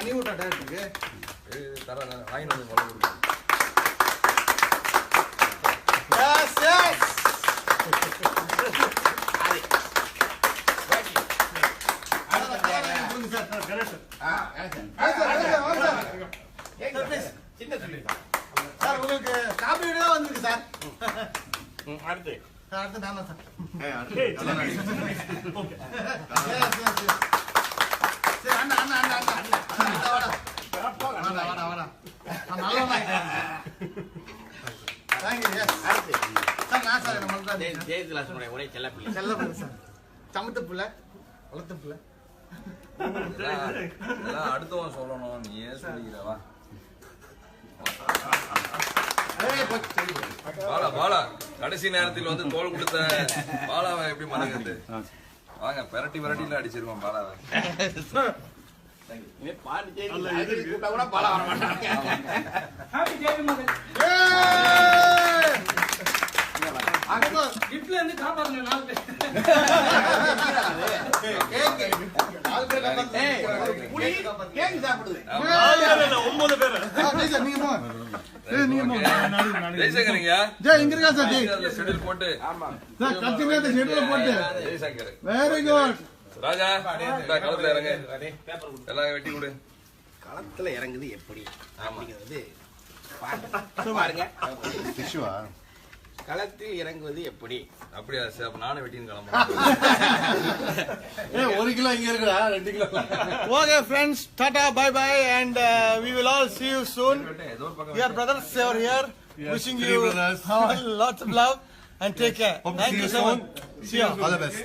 நீ விட்டா டேரக்டருக்கு தர வாங்கி வந்து கொலை கொடுக்கும். சார் உங்களுக்கு காப்பி தான் வந்திருக்கு சார். அடுத்து அடுத்து நானா சார். சரி அண்ணா அண்ணா அண்ணா அண்ணா வாடா வாடா வாடா நல்ல தேங்க்யூ. அடுத்து சார் நான் சார் நம்ம ஜெயதிலாசனுடைய ஒரே செல்ல பிள்ளை. செல்ல பிள்ளை சார். சமத்து பிள்ளை வளர்த்த பிள்ளை. இதெல்லாம் அடுத்தவன் சொல்லணும், நீ ஏன் சொல்லிக்கிறவா? பாலா பாலா கடைசி நேரத்தில் வந்து தோல் கொடுத்த பாலாவை எப்படி மறக்கிறது? வாங்க பெரட்டி பெரட்டில அடிச்சிருக்கோம் பாலாவை. பாண்டிச்சேரி கூட்டா கூட பாலா வர மாட்டாங்க. கிஃப்ட்ல இருந்து காப்பாத்துங்க 4 பேர். கேக் சாப்பிடுது. 9 பேர். நீங்க போங்க. நீங்க போங்க. ஜெய்சங்கருங்க ஜெய் இங்க இருக்கா சார். அதுல ஷெட்யூல் போட்டு சார் கட்சி நேரத்தை ஷெட்யூல் போட்டு. Jaishankar very good. ராஜா இந்த களத்துல இறங்க, எல்லாம் வெட்டி கொடு. களத்துல இறங்குது எப்படி அப்படிங்கிறது பாருங்க. களத்தில் இறங்குவது எப்படி? அப்படியா சார்? அப்ப நானும் வெட்டின்னு கிளம்புறேன். 1 கிலோ இங்க இருக்குடா, 2 kilo. Okay friends, tata, bye bye, and we will all see you soon. ஏதோ ஒரு பக்கம் Your brothers are here. Wishing you all lots of love and take care. Thank you so much. See you. All the best.